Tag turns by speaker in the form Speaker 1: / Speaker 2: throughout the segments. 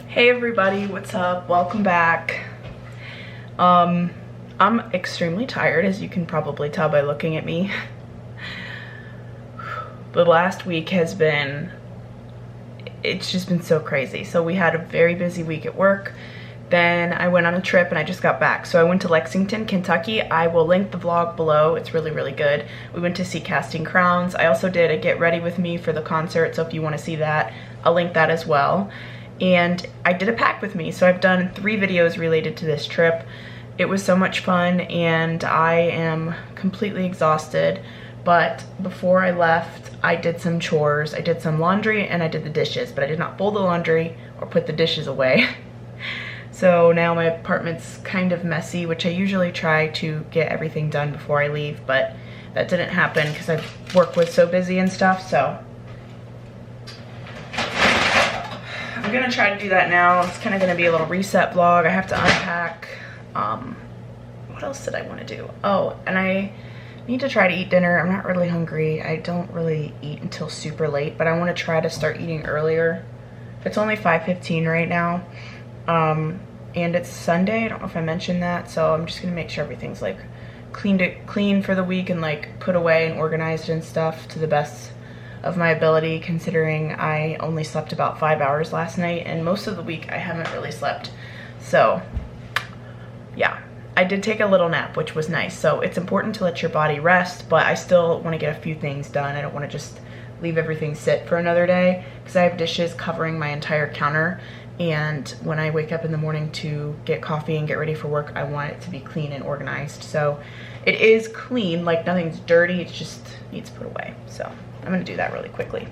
Speaker 1: Hey everybody, what's up? Welcome back. I'm extremely tired, as you can probably tell by looking at me. The last week has been, it's just been so crazy. So we had a very busy week at work. Then I went on a trip and I just got back. So I went to Lexington, Kentucky. I will link the vlog below. It's really, really good. We went to see Casting Crowns. I also did a get ready with me for the concert. So if you want to see that, I'll link that as well. And I did a pack with me. So I've done 3 videos related to this trip. It was so much fun and I am completely exhausted. But before I left, I did some chores. I did some laundry and I did the dishes, but I did not fold the laundry or put the dishes away. So now my apartment's kind of messy, which I usually try to get everything done before I leave, but that didn't happen because work was so busy and stuff. So I'm gonna try to do that now. It's kind of gonna be a little reset vlog. I have to unpack. What else did I want to do? Oh, and I need to try to eat dinner. I'm not really hungry. I don't really eat until super late, but I want to try to start eating earlier. It's only 5:15 right now. And it's Sunday. I don't know if I mentioned that, so I'm just gonna make sure everything's like clean for the week and like put away and organized and stuff to the best of my ability, considering I only slept about 5 hours last night and most of the week I haven't really slept. So yeah, I did take a little nap, which was nice. So it's important to let your body rest, but I still want to get a few things done. I don't want to just leave everything sit for another day because I have dishes covering my entire counter. And when I wake up in the morning to get coffee and get ready for work, I want it to be clean and organized. So it is clean, like nothing's dirty, it just needs put away. So I'm gonna do that really quickly.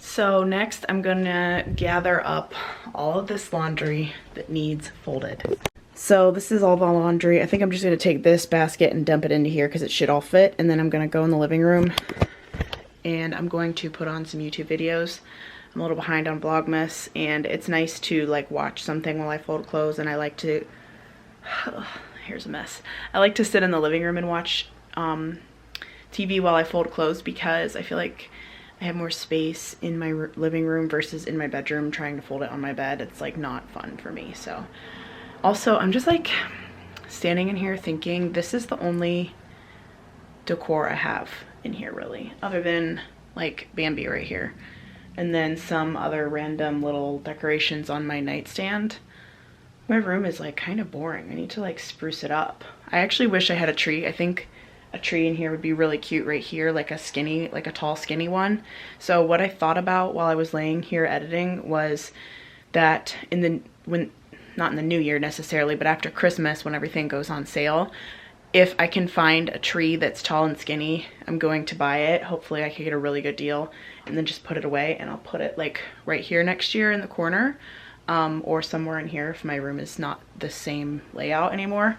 Speaker 1: So next I'm gonna gather up all of this laundry that needs folded. So this is all the laundry. I think I'm just gonna take this basket and dump it into here because it should all fit. And then I'm gonna go in the living room and I'm going to put on some YouTube videos. I'm a little behind on Vlogmas and it's nice to like watch something while I fold clothes, and I like to, here's a mess. I like to sit in the living room and watch TV while I fold clothes because I feel like I have more space in my living room versus in my bedroom trying to fold it on my bed. It's like not fun for me. So also I'm just like standing in here thinking this is the only decor I have in here really, other than like Bambi right here and then some other random little decorations on my nightstand. My room is like kind of boring. I need to like spruce it up. I actually wish I had a tree. I think a tree in here would be really cute right here, like a skinny, like a tall skinny one. So what I thought about while I was laying here editing was that not in the new year necessarily, but after Christmas when everything goes on sale, if I can find a tree that's tall and skinny, I'm going to buy it. Hopefully I can get a really good deal and then just put it away, and I'll put it like right here next year in the corner, or somewhere in here if my room is not the same layout anymore.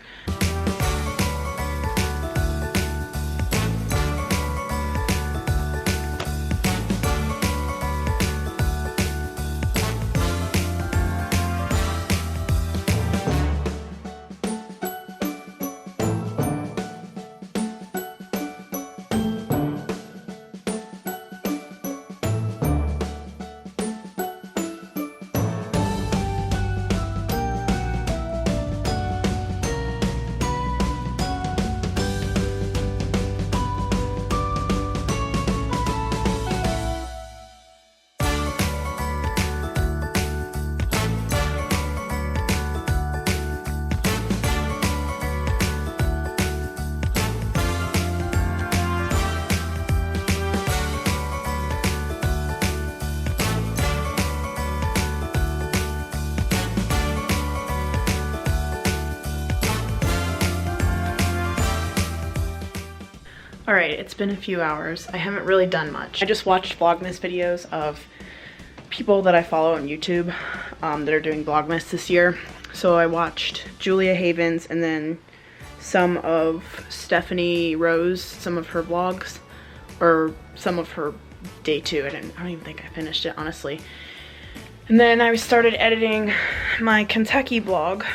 Speaker 1: All right, it's been a few hours. I haven't really done much. I just watched Vlogmas videos of people that I follow on YouTube that are doing Vlogmas this year. So I watched Julia Havens and then some of Stephanie Rose, some of her vlogs, or some of her day 2. I don't even think I finished it, honestly. And then I started editing my Kentucky vlog,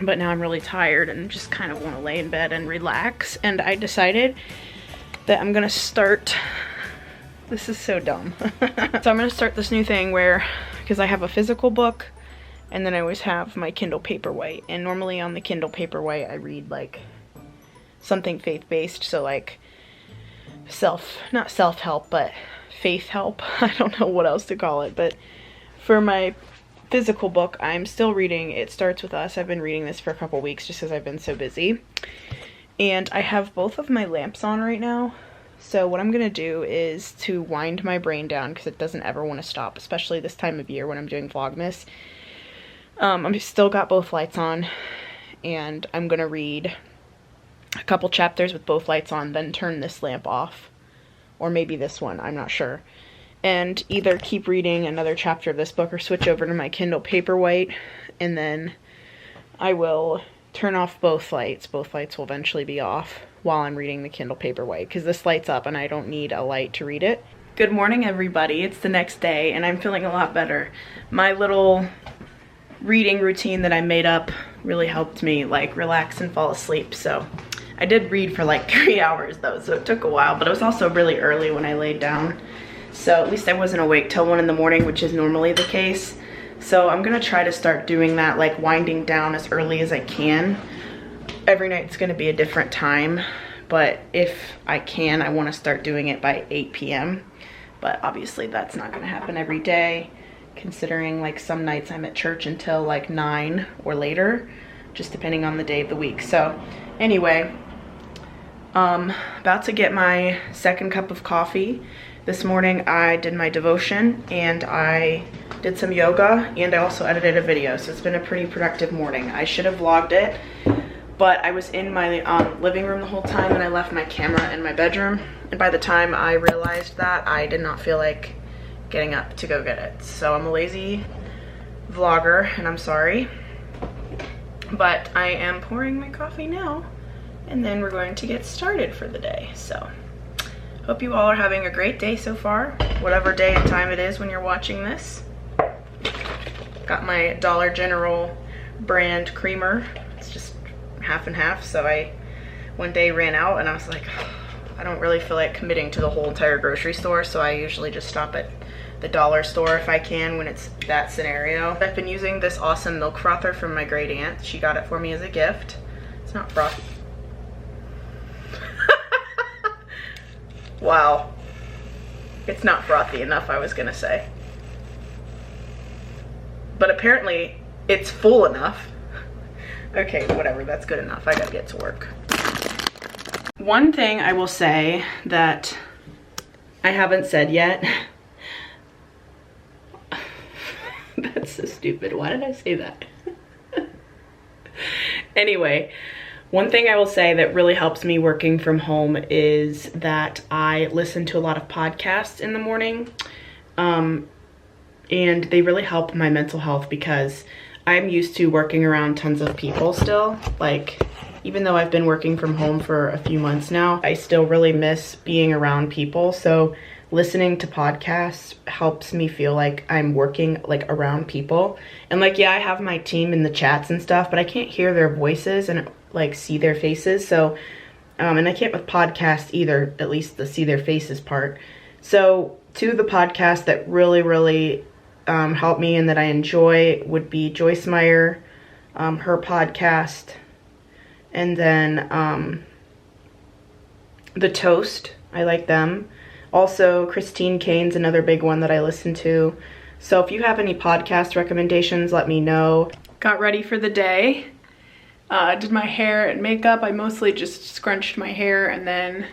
Speaker 1: but now I'm really tired and just kind of want to lay in bed and relax. And I decided that I'm gonna start, this is so dumb. So I'm gonna start this new thing where, because I have a physical book and then I always have my Kindle Paperwhite. And normally on the Kindle Paperwhite I read like something faith-based, so like not self-help, but faith help. I don't know what else to call it, but for my physical book, I'm still reading It Starts With Us. I've been reading this for a couple weeks just because I've been so busy. And I have both of my lamps on right now. So what I'm going to do is to wind my brain down because it doesn't ever want to stop, especially this time of year when I'm doing Vlogmas. I've still got both lights on and I'm going to read a couple chapters with both lights on, then turn this lamp off. Or maybe this one, I'm not sure. And either keep reading another chapter of this book or switch over to my Kindle Paperwhite, and then I will turn off both lights. Both lights will eventually be off while I'm reading the Kindle Paperwhite because this light's up and I don't need a light to read it. Good morning, everybody. It's the next day and I'm feeling a lot better. My little reading routine that I made up really helped me like relax and fall asleep. So I did read for like 3 hours though, so it took a while, but it was also really early when I laid down. So at least I wasn't awake till 1 in the morning, which is normally the case. So I'm gonna try to start doing that, like winding down as early as I can. Every night's gonna be a different time, but if I can, I wanna start doing it by 8 p.m. But obviously that's not gonna happen every day, considering like some nights I'm at church until like 9 or later, just depending on the day of the week. So anyway, about to get my second cup of coffee. This morning I did my devotion and I did some yoga and I also edited a video, so it's been a pretty productive morning. I should have vlogged it, but I was in my living room the whole time and I left my camera in my bedroom, and by the time I realized that, I did not feel like getting up to go get it. So I'm a lazy vlogger and I'm sorry, but I am pouring my coffee now and then we're going to get started for the day. So hope you all are having a great day so far, whatever day and time it is when you're watching this. Got my Dollar General brand creamer. It's just half and half, so I one day ran out and I was like, I don't really feel like committing to the whole entire grocery store, so I usually just stop at the dollar store if I can when it's that scenario. I've been using this awesome milk frother from my great aunt. She got it for me as a gift. It's not frothy. Wow. It's not frothy enough, I was gonna say. But apparently it's full enough. Okay, whatever, that's good enough. I gotta get to work. One thing I will say that I haven't said yet. That's so stupid. Why did I say that? Anyway, one thing I will say that really helps me working from home is that I listen to a lot of podcasts in the morning. And they really help my mental health because I'm used to working around tons of people still. Like, even though I've been working from home for a few months now, I still really miss being around people. So listening to podcasts helps me feel like I'm working like around people. And like, yeah, I have my team in the chats and stuff, but I can't hear their voices and like see their faces. So, and I can't with podcasts either, at least the see their faces part. So two of the podcasts that really help me and that I enjoy would be Joyce Meyer, her podcast, and then The Toast. I like them. Also, Christine Kane's another big one that I listen to. So if you have any podcast recommendations, let me know. Got ready for the day. Did my hair and makeup. I mostly just scrunched my hair and then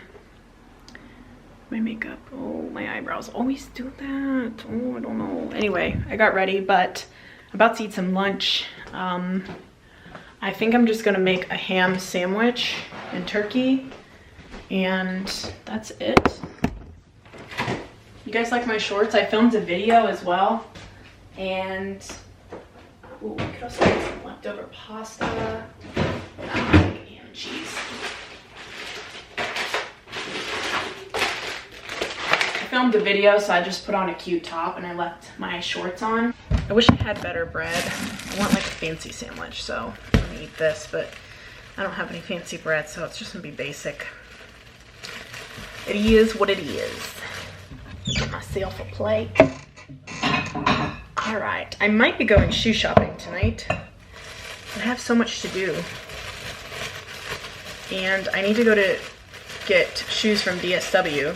Speaker 1: my makeup. Oh, my eyebrows always do that. Oh, I don't know. Anyway, I got ready, but I'm about to eat some lunch. I think I'm just gonna make a ham sandwich and turkey And that's it. You guys like my shorts? I filmed a video as well. And ooh, we could also get some leftover pasta and cheese. I filmed the video, so I just put on a cute top and I left my shorts on. I wish I had better bread. I want like a fancy sandwich, so I'm gonna eat this, but I don't have any fancy bread, so it's just gonna be basic. It is what it is. Get myself a plate. All right, I might be going shoe shopping tonight. I have so much to do. And I need to go to get shoes from DSW.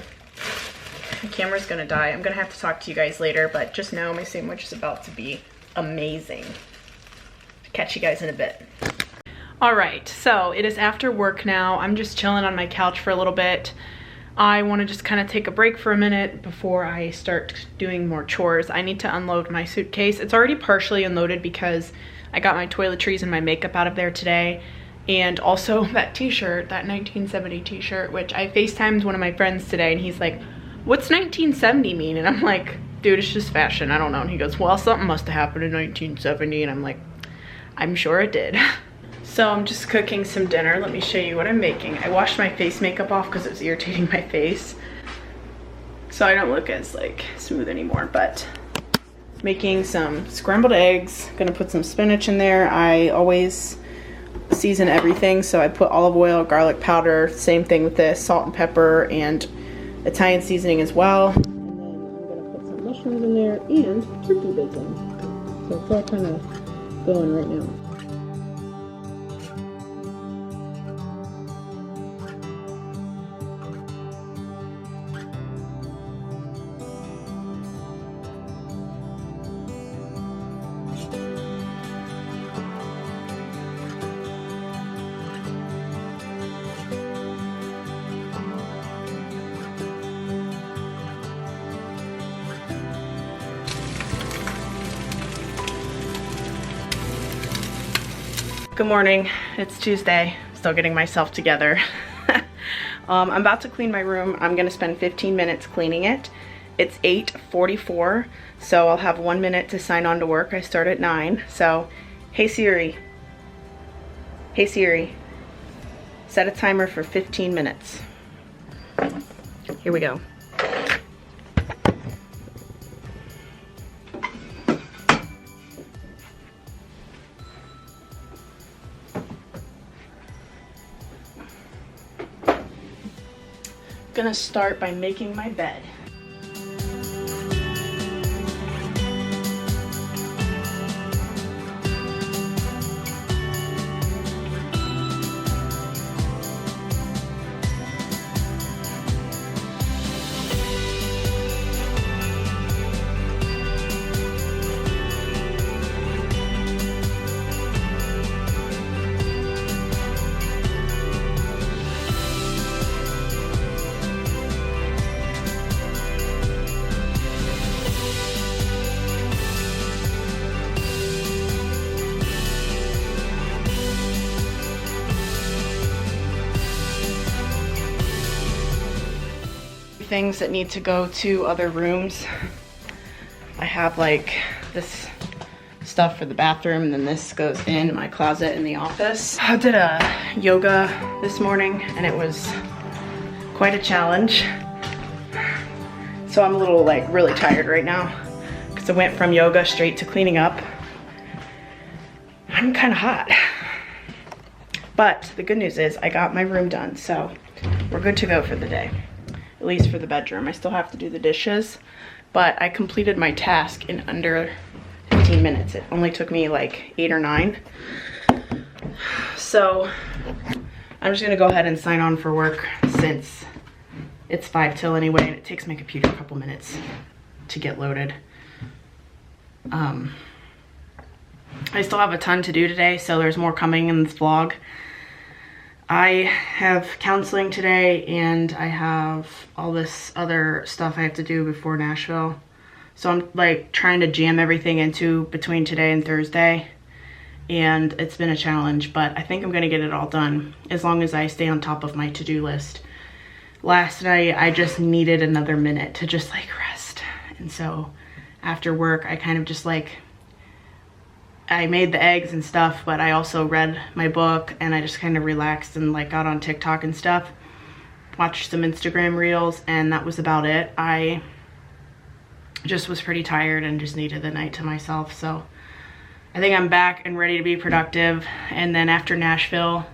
Speaker 1: My camera's gonna die. I'm gonna have to talk to you guys later, but just know my sandwich is about to be amazing. Catch you guys in a bit. All right, so it is after work now. I'm just chilling on my couch for a little bit. I want to just kind of take a break for a minute before I start doing more chores. I need to unload my suitcase. It's already partially unloaded because I got my toiletries and my makeup out of there today. And also that t-shirt, that 1970 t-shirt, which I FaceTimed one of my friends today and he's like, what's 1970 mean? And I'm like, dude, it's just fashion. I don't know. And he goes, well, something must have happened in 1970. And I'm like, I'm sure it did. So I'm just cooking some dinner. Let me show you what I'm making. I washed my face makeup off because it was irritating my face. So I don't look as like smooth anymore, but making some scrambled eggs. Gonna put some spinach in there. I always season everything. So I put olive oil, garlic powder, same thing with this, salt and pepper, and Italian seasoning as well. And then I'm gonna put some mushrooms in there and turkey bacon. So it's all kind of going right now. Good morning, it's Tuesday, still getting myself together. I'm about to clean my room. I'm gonna spend 15 minutes cleaning it. It's 8:44, so I'll have 1 minute to sign on to work. I start at 9, so hey Siri, set a timer for 15 minutes. Here we go. Gonna start by making my bed. Things that need to go to other rooms. I have like this stuff for the bathroom, and then this goes in my closet in the office. I did a yoga this morning and it was quite a challenge. So I'm a little like really tired right now because I went from yoga straight to cleaning up. I'm kind of hot. But the good news is I got my room done, so we're good to go for the day. At least for the bedroom. I still have to do the dishes, but I completed my task in under 15 minutes. It only took me like 8 or 9. So I'm just gonna go ahead and sign on for work since it's 5 till anyway, and it takes my computer a couple minutes to get loaded. I still have a ton to do today, so there's more coming in this vlog. I have counseling today and I have all this other stuff I have to do before Nashville. So I'm like trying to jam everything into between today and Thursday. And it's been a challenge, but I think I'm gonna get it all done as long as I stay on top of my to-do list. last night I just needed another minute to just like rest. And so after work, I kind of just like, I made the eggs and stuff, but I also read my book and I just kind of relaxed and like got on TikTok and stuff, watched some Instagram reels, and that was about it. I just was pretty tired and just needed the night to myself. So I think I'm back and ready to be productive. And then after Nashville,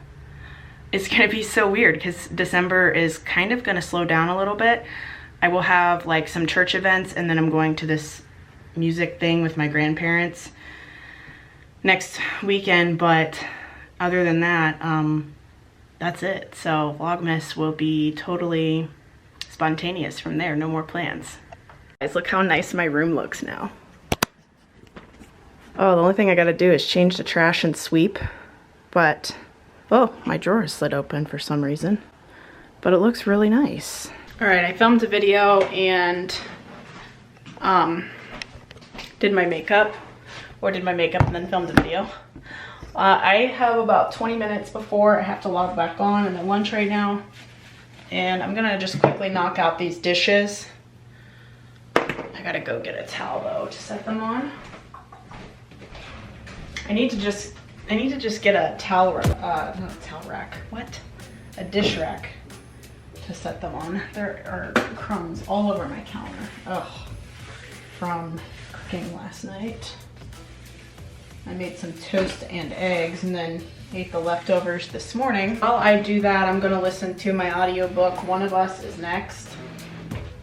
Speaker 1: it's gonna be so weird because December is kind of gonna slow down a little bit. I will have like some church events, and then I'm going to this music thing with my grandparents next weekend, but other than that, that's it. So Vlogmas will be totally spontaneous from there, no more plans. Guys, look how nice my room looks now. Oh, the only thing I gotta do is change the trash and sweep, but, oh, my drawer is slid open for some reason, but it looks really nice. All right, I filmed a video and did my makeup and then filmed a video. I have about 20 minutes before I have to log back on. I'm at lunch right now, and I'm gonna just quickly knock out these dishes. I gotta go get a towel though to set them on. I need to just get a towel, not a towel rack. What? A dish rack to set them on. There are crumbs all over my counter. Ugh, from cooking last night. I made some toast and eggs and then ate the leftovers this morning. While I do that, I'm gonna listen to my audiobook, One of Us is Next.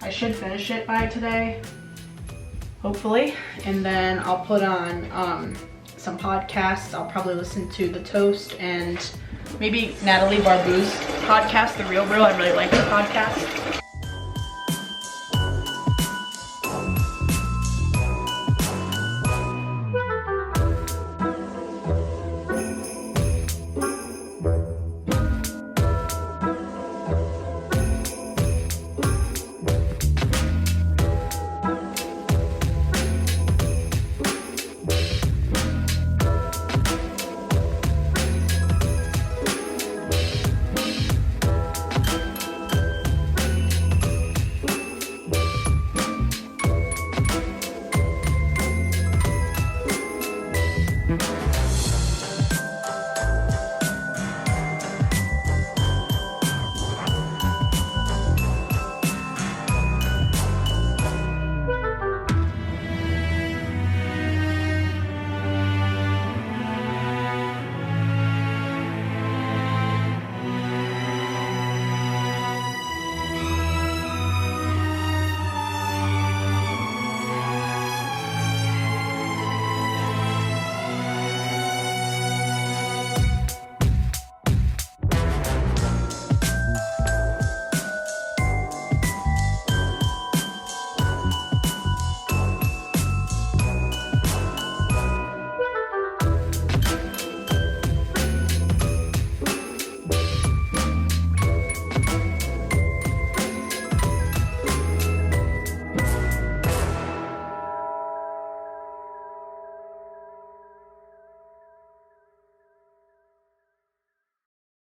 Speaker 1: I should finish it by today, hopefully. And then I'll put on some podcasts. I'll probably listen to The Toast and maybe Natalie Barbou's podcast, The Real Real. I really like her podcast.